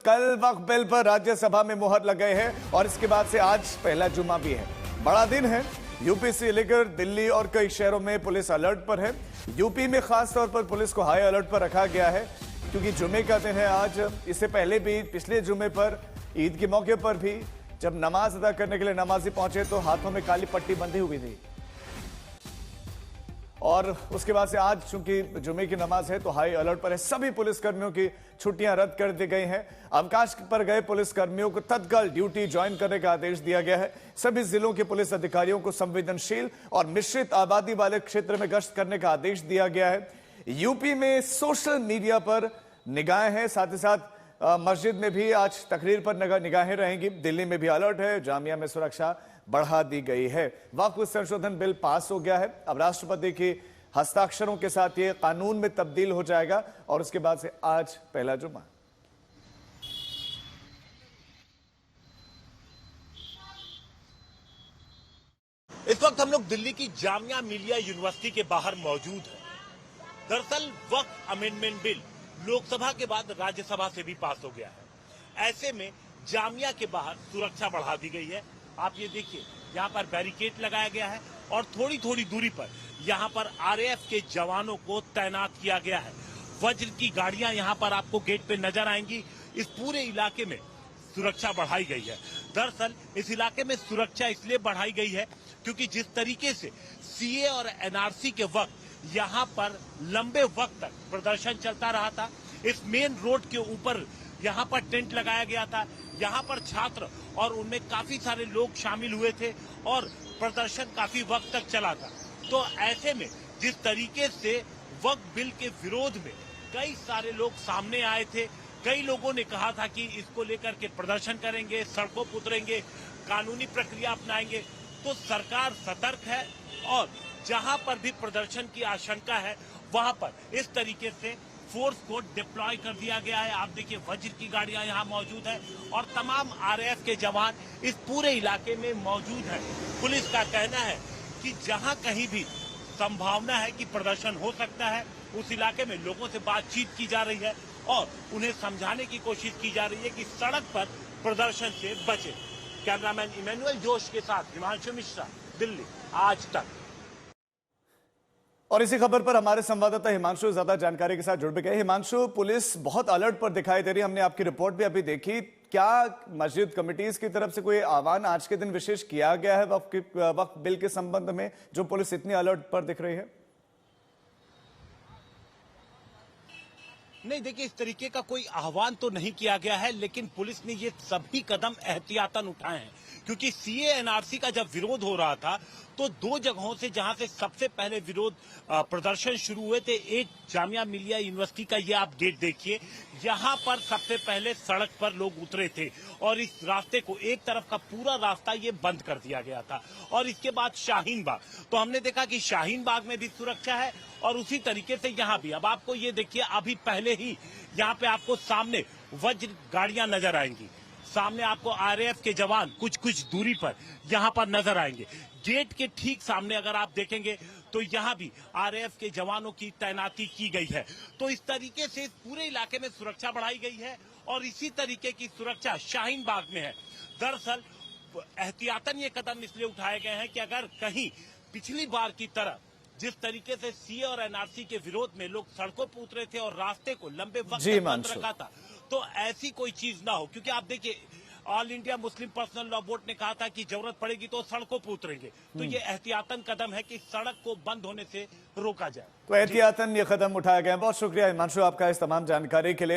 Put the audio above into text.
कल वक्फ बिल पर राज्यसभा में मुहर लग गए हैं और इसके बाद से आज पहला जुम्मा भी है। बड़ा दिन है। यूपी से लेकर दिल्ली और कई शहरों में पुलिस अलर्ट पर है। यूपी में खास तौर पर पुलिस को हाई अलर्ट पर रखा गया है क्योंकि जुम्मे का दिन है आज। इससे पहले भी पिछले जुम्मे पर ईद के मौके पर भी जब नमाज अदा करने के लिए नमाजी पहुंचे तो हाथों में काली पट्टी बंधी हुई थी और उसके बाद से आज चूंकि जुमे की नमाज है तो हाई अलर्ट पर है। सभी पुलिसकर्मियों की छुट्टियां रद्द कर दी गई हैं। अवकाश पर गए पुलिसकर्मियों को तत्काल ड्यूटी ज्वाइन करने का आदेश दिया गया है। सभी जिलों के पुलिस अधिकारियों को संवेदनशील और मिश्रित आबादी वाले क्षेत्र में गश्त करने का आदेश दिया गया है। यूपी में सोशल मीडिया पर निगाहें हैं, साथ ही साथ मस्जिद में भी आज तकरीर पर निगाहें रहेंगी। दिल्ली में भी अलर्ट है। जामिया में सुरक्षा बढ़ा दी गई है। वक्फ संशोधन बिल पास हो गया है। अब राष्ट्रपति के हस्ताक्षरों के साथ ये कानून में तब्दील हो जाएगा और उसके बाद से आज पहला जुम्मा। इस वक्त हम लोग दिल्ली की जामिया मिलिया यूनिवर्सिटी के बाहर मौजूद हैं। दरअसल वक्फ अमेंडमेंट बिल लोकसभा के बाद राज्यसभा से भी पास हो गया है। ऐसे में जामिया के बाहर सुरक्षा बढ़ा दी गई है। आप ये देखिए, यहाँ पर बैरिकेड लगाया गया है और थोड़ी थोड़ी दूरी पर यहाँ पर आरएएफ के जवानों को तैनात किया गया है। वज्र की गाड़ियां यहाँ पर आपको गेट पे नजर आएंगी। इस पूरे इलाके में सुरक्षा बढ़ाई गई है। दरअसल इस इलाके में सुरक्षा इसलिए बढ़ाई गई है क्योंकि जिस तरीके से सीए और एनआरसी के वक्त यहाँ पर लंबे वक्त तक प्रदर्शन चलता रहा था, इस मेन रोड के ऊपर यहाँ पर टेंट लगाया गया था। यहाँ पर छात्र और उनमें काफी सारे लोग शामिल हुए थे और प्रदर्शन काफी वक्त तक चला था। तो ऐसे में जिस तरीके से वक्फ बिल के विरोध में कई सारे लोग सामने आए थे, कई लोगों ने कहा था कि इसको लेकर के प्रदर्शन करेंगे, सड़कों पर उतरेंगे, कानूनी प्रक्रिया अपनाएंगे। तो सरकार सतर्क है और जहां पर भी प्रदर्शन की आशंका है वहां पर इस तरीके से फोर्स को डिप्लॉय कर दिया गया है। आप देखिए, वज्र की गाड़ियां यहां मौजूद है और तमाम आरएएफ के जवान इस पूरे इलाके में मौजूद हैं। पुलिस का कहना है कि जहां कहीं भी संभावना है कि प्रदर्शन हो सकता है, उस इलाके में लोगों से बातचीत की जा रही है और उन्हें समझाने की कोशिश की जा रही है कि सड़क पर प्रदर्शन से बचे। कैमरामैन इमैनुअल जोश के साथ हिमांशु मिश्रा, दिल्ली, आज तक। और इसी खबर पर हमारे संवाददाता हिमांशु ज्यादा जानकारी के साथ जुड़ भी गए। हिमांशु, पुलिस बहुत अलर्ट पर दिखाई दे रही है। हमने आपकी रिपोर्ट भी अभी देखी। क्या मस्जिद कमिटीज की तरफ से कोई आह्वान आज के दिन विशेष किया गया है वक्फ बिल के संबंध में, जो पुलिस इतनी अलर्ट पर दिख रही है? नहीं, देखिए, इस तरीके का कोई आह्वान तो नहीं किया गया है, लेकिन पुलिस ने ये सभी कदम एहतियातन उठाए हैं क्योंकि सीए एनआरसी का जब विरोध हो रहा था तो दो जगहों से जहां से सबसे पहले विरोध प्रदर्शन शुरू हुए थे, एक जामिया मिलिया यूनिवर्सिटी का ये आप गेट देखिए, यहाँ पर सबसे पहले सड़क पर लोग उतरे थे और इस रास्ते को, एक तरफ का पूरा रास्ता ये बंद कर दिया गया था। और इसके बाद शाहीन बाग, तो हमने देखा कि शाहीन बाग में भी सुरक्षा है और उसी तरीके से यहाँ भी। अब आपको ये देखिए, अभी पहले ही यहाँ पे आपको सामने वज्र गाड़ियां नजर आएंगी, सामने आपको आरएएफ के जवान कुछ कुछ दूरी पर यहाँ पर नजर आएंगे। गेट के ठीक सामने अगर आप देखेंगे तो यहाँ भी आरएएफ के जवानों की तैनाती की गई है। तो इस तरीके से पूरे इलाके में सुरक्षा बढ़ाई गई है और इसी तरीके की सुरक्षा शाहीन बाग में है। दरअसल एहतियातन ये कदम इसलिए उठाए गए हैं कि अगर कहीं पिछली बार की तरह जिस तरीके से सीए और एनआरसी के विरोध में लोग सड़कों पर उतरे थे और रास्ते को लंबे वक्त तक बंद रखा था, तो ऐसी कोई चीज ना हो। क्योंकि आप देखिए, all India Muslim personal law board ने कहा था कि जरूरत पड़ेगी तो सड़कों पर उतरेंगे। तो ये एहतियातन कदम है कि सड़क को बंद होने से रोका जाए। तो एहतियातन ये कदम उठाया गया है। बहुत शुक्रिया हिमांशु आपका इस तमाम जानकारी के लिए।